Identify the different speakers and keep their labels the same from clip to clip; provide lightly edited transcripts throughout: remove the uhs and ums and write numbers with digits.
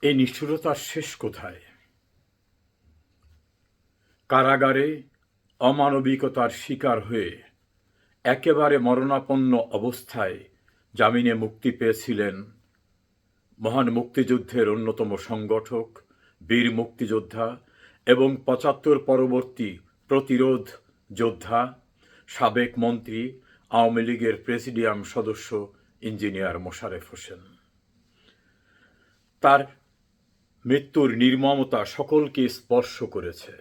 Speaker 1: এই নিষ্ঠুরতার শেষ কোথায়? কারাগারে অমানবিকতার শিকার হয়ে একেবারে মরণাপন্ন অবস্থায় জামিনে মুক্তি পেয়েছিলেন মহান মুক্তিযুদ্ধের অন্যতম সংগঠক, বীর মুক্তিযোদ্ধা এবং ৭৫ পরবর্তী প্রতিরোধ যোদ্ধা, সাবেক মন্ত্রী, আওয়ামী লীগের প্রেসিডিয়াম সদস্য ইঞ্জিনিয়ার মোশারেফ হোসেন। তার মৃত্যুর নির্মমতা সকলকে স্পর্শ করেছে।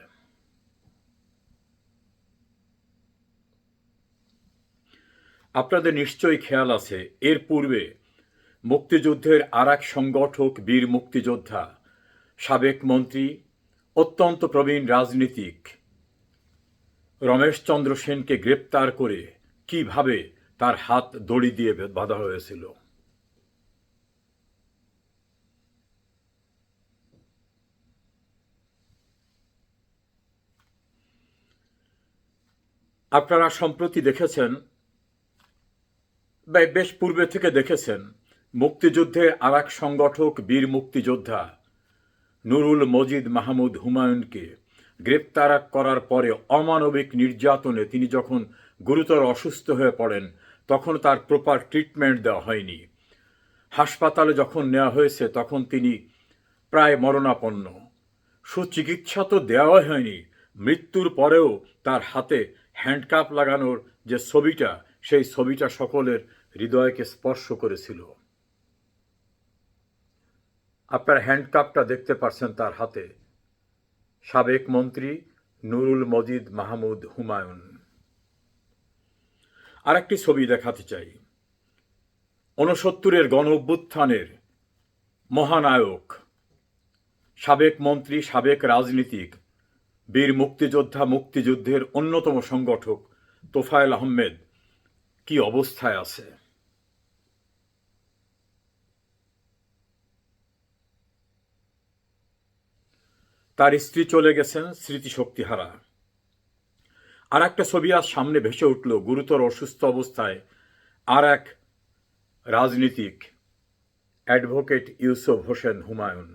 Speaker 1: আপনাদের নিশ্চয়ই খেয়াল আছে, এর পূর্বে মুক্তিযুদ্ধের আর এক সংগঠক, বীর মুক্তিযোদ্ধা, সাবেক মন্ত্রী, অত্যন্ত প্রবীণ রাজনীতিক রমেশচন্দ্র সেনকে গ্রেপ্তার করে কিভাবে তার হাত দড়ি দিয়ে বাঁধা হয়েছিল। আপনারা সম্প্রতি দেখেছেন, বেশ পূর্বে থেকে দেখেছেন, মুক্তিযুদ্ধের আর এক সংগঠক, বীর মুক্তিযোদ্ধা নুরুল মজিদ মাহমুদ হুমায়ুনকে গ্রেপ্তার করার পরে অমানবিক নির্যাতনে তিনি যখন গুরুতর অসুস্থ হয়ে পড়েন, তখন তার প্রপার ট্রিটমেন্ট দেওয়া হয়নি। হাসপাতালে যখন নেওয়া হয়েছে তখন তিনি প্রায় মরণাপন্ন। সুচিকিৎসা তো দেওয়া হয়নি, মৃত্যুর পরেও তার হাতে হ্যান্ডকাপ লাগানোর যে ছবিটা, সেই ছবিটা সকলের হৃদয়কে স্পর্শ করেছিল। আপনারা হ্যান্ডকাপটা দেখতে পাচ্ছেন তার হাতে, সাবেক মন্ত্রী নুরুল মজিদ মাহমুদ হুমায়ুন। আরেকটি ছবি দেখাতে চাই। ৬৯-এর গণ অভ্যুত্থানের মহানায়ক, সাবেক মন্ত্রী, সাবেক রাজনীতিক, বীর মুক্তিযোদ্ধা, মুক্তিযুদ্ধের অন্যতম সংগঠক তোফায়েল আহমেদ কি অবস্থায় আছে? তার স্ত্রী চলে গেছেন স্মৃতিশক্তিহারা। আর একটা ছবি আজ সামনে ভেসে উঠল, গুরুতর অসুস্থ অবস্থায় আর এক রাজনীতিক, অ্যাডভোকেট ইউসুফ হোসেন হুমায়ুন।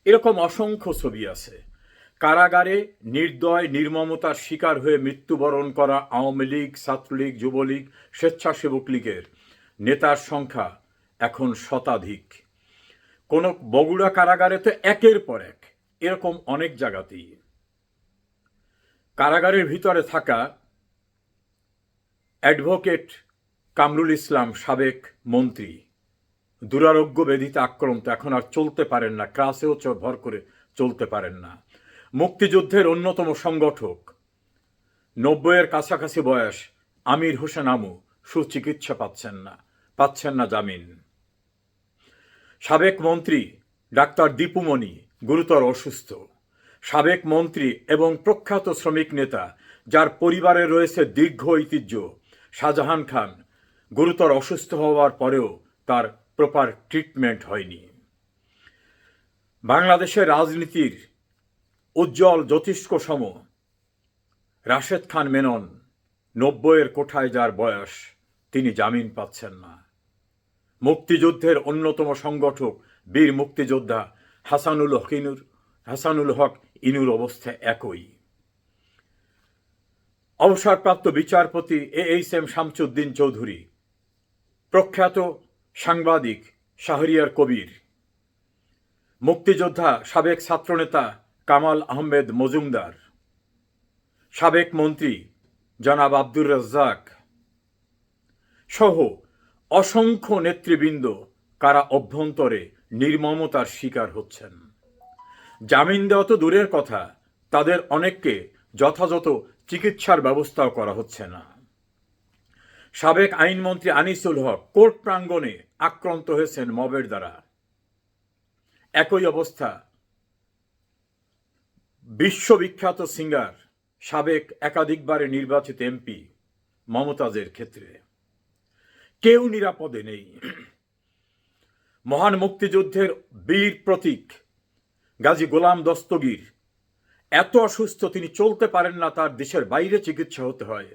Speaker 1: এরকম অসংখ্য ছবি আছে। কারাগারে নির্দয় নির্মমতার শিকার হয়ে মৃত্যুবরণ করা আওয়ামী লীগ, ছাত্রলীগ, যুবলীগ, স্বেচ্ছাসেবক লীগের নেতার সংখ্যা এখন শতাধিক। কোন বগুড়া কারাগারে তো একের পর এক, এরকম অনেক জায়গাতেই। কারাগারের ভিতরে থাকা অ্যাডভোকেট কামরুল ইসলাম, সাবেক মন্ত্রী, দুরারোগ্য ব্যাধিতে আক্রান্ত, এখন আর চলতে পারেন না, ক্রাসেও ভর করে চলতে পারেন না। মুক্তিযুদ্ধের অন্যতম সংগঠক, ৯০-এর কাছাকাছি বয়স, আমির হোসেন আমু, সুচিকিৎসা পাচ্ছেন না জামিন। সাবেক মন্ত্রী ডাক্তার দীপুমণি গুরুতর অসুস্থ। সাবেক মন্ত্রী এবং প্রখ্যাত শ্রমিক নেতা, যার পরিবারে রয়েছে দীর্ঘ ঐতিহ্য, শাহজাহান খান, গুরুতর অসুস্থ হওয়ার পরেও তার প্রপার ট্রিটমেন্ট হয়নি। বাংলাদেশের রাজনীতির উজ্জ্বল জ্যোতিষ্কসম রাশেদ খান মেনন, ৯০-এর কোঠায় যার বয়স, তিনি জামিন পাচ্ছেন না। মুক্তিযুদ্ধের অন্যতম সংগঠক, বীর মুক্তিযোদ্ধা হাসানুল হক ইনুর অবস্থা একই। অবসরপ্রাপ্ত বিচারপতি AHM শামসুদ্দিন চৌধুরী, প্রখ্যাত সাংবাদিক শাহরিয়ার কবির, মুক্তিযোদ্ধা সাবেক ছাত্রনেতা কামাল আহমেদ মজুমদার, সাবেক মন্ত্রী জনাব আব্দুর রাজ্জাক সহ অসংখ্য নেতৃবৃন্দ কারা অভ্যন্তরে নির্মমতার শিকার হচ্ছেন। জামিন দেওয়া তো দূরের কথা, তাদের অনেককে যথাযথ চিকিৎসার ব্যবস্থাও করা হচ্ছে না। সাবেক আইনমন্ত্রী আনিসুল হক কোর্ট প্রাঙ্গণে আক্রান্ত হয়েছেন মবের দ্বারা। একই অবস্থা বিশ্ববিখ্যাত সিঙ্গার, সাবেক একাধিকবারে নির্বাচিত MP মমতাজের ক্ষেত্রে। কেউ নিরাপদে নেই। মহান মুক্তিযুদ্ধের বীর প্রতীক গাজী গোলাম দস্তগীর এত অসুস্থ, তিনি চলতে পারেন না, তার দেশের বাইরে চিকিৎসা হতে হয়।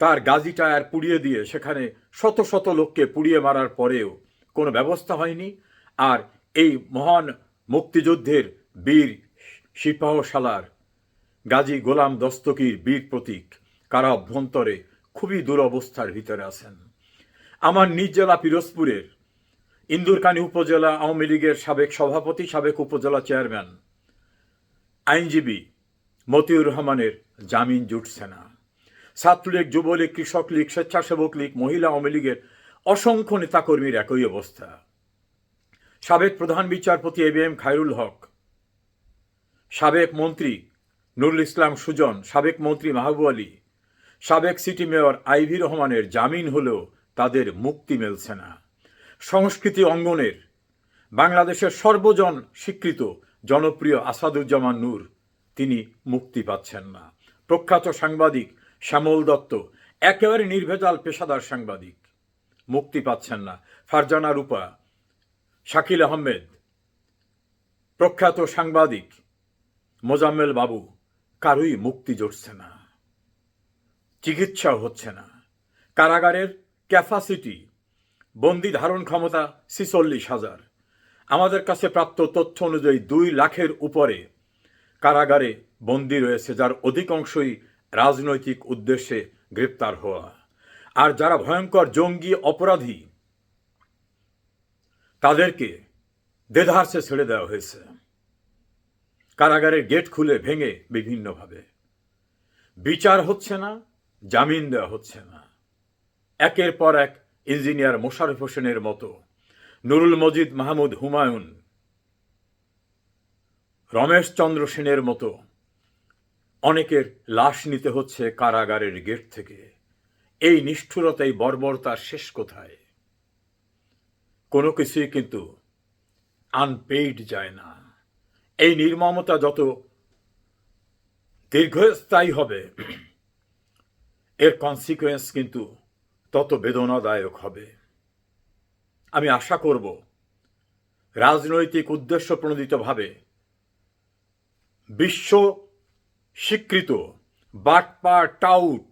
Speaker 1: তার গাজী টায়ার পুড়িয়ে দিয়ে সেখানে শত শত লোককে পুড়িয়ে মারার পরেও কোনো ব্যবস্থা হয়নি। আর এই মহান মুক্তিযুদ্ধের বীর সিপাহসালার গাজী গোলাম দস্তগীর বীর প্রতীক কারা অভ্যন্তরে খুবই দুরবস্থার ভিতরে আছেন। আমার নিজ জেলা পিরোজপুরের ইন্দুরকানী উপজেলা আওয়ামী লীগের সাবেক সভাপতি, সাবেক উপজেলা চেয়ারম্যান, আইনজীবী মতিউর রহমানের জামিন জুটছে না। ছাত্রলীগ, যুবলীগ, কৃষক লীগ, স্বেচ্ছাসেবক লীগ, মহিলা আওয়ামী লীগের অসংখ্য নেতাকর্মীর একই অবস্থা। সাবেক প্রধান বিচারপতি ABM খায়রুল হক, সাবেক মন্ত্রী নুরুল ইসলাম সুজন, সাবেক মন্ত্রী মাহবুব আলী, সাবেক সিটি মেয়র আইভি রহমানের জামিন হলেও তাদের মুক্তি মিলছে না। সংস্কৃতি অঙ্গনের বাংলাদেশের সর্বজন স্বীকৃত জনপ্রিয় আসাদুজ্জামান নূর, তিনি মুক্তি পাচ্ছেন না। প্রখ্যাত সাংবাদিক শ্যামল দত্ত, একেবারে নির্ভেজাল পেশাদার সাংবাদিক, মুক্তি পাচ্ছেন না। ফারজানা রূপা, শাকিল আহমেদ, প্রখ্যাত সাংবাদিক মোজাম্মেল বাবু, কারোই মুক্তি জুটছে না, চিকিৎসাও হচ্ছে না। কারাগারের ক্যাপাসিটি, বন্দি ধারণ ক্ষমতা 46,000। আমাদের কাছে প্রাপ্ত তথ্য অনুযায়ী 2 লাখের উপরে কারাগারে বন্দী রয়েছে, যার অধিকাংশই রাজনৈতিক উদ্দেশ্যে গ্রেপ্তার হওয়া। আর যারা ভয়ঙ্কর জঙ্গি অপরাধী, তাদেরকে দেধারসে ছেড়ে দেওয়া হয়েছে কারাগারের গেট খুলে ভেঙে বিভিন্নভাবে। বিচার হচ্ছে না, জামিন দেওয়া হচ্ছে না। একের পর এক ইঞ্জিনিয়ার মোশাররফ হোসেনের মতো, নুরুল মজিদ মাহমুদ হুমায়ুন, রমেশ চন্দ্র সেনের মতো অনেকের লাশ নিতে হচ্ছে কারাগারের গেট থেকে। এই নিষ্ঠুরতা, এই বর্বরতার শেষ কোথায়? কোনো কিছুই কিন্তু আনপেইড যায় না। এই নির্মমতা যত দীর্ঘস্থায়ী হবে, এর কনসিকুয়েন্স কিন্তু তত বেদনাদায়ক হবে। আমি আশা করব রাজনৈতিক উদ্দেশ্য প্রণোদিতভাবে বিশ্ব স্বীকৃত বাটপার, টাউট,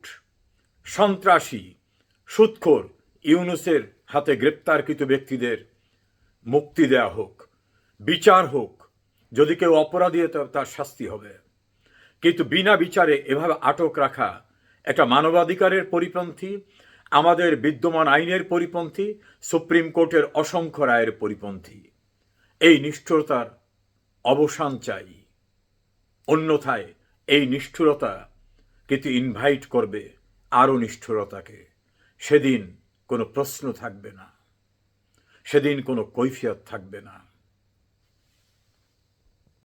Speaker 1: সন্ত্রাসী, সুদখোর ইউনূসের হাতে গ্রেপ্তারকৃত ব্যক্তিদের মুক্তি দেয়া হোক, বিচার হোক। যদি কেউ অপরাধী হয় তার শাস্তি হবে, কিন্তু বিনা বিচারে এভাবে আটক রাখা একটা মানবাধিকারের পরিপন্থী, আমাদের বিদ্যমান আইনের পরিপন্থী, সুপ্রিম কোর্টের অসংখ্য রায়ের পরিপন্থী। এই নিষ্ঠুরতার অবসান চাই, অন্যথায় এই নিষ্ঠুরতা কিন্তু ইনভাইট করবে আরও নিষ্ঠুরতাকে। সেদিন কোনো প্রশ্ন থাকবে না, সেদিন কোনো কৈফিয়ত থাকবে না।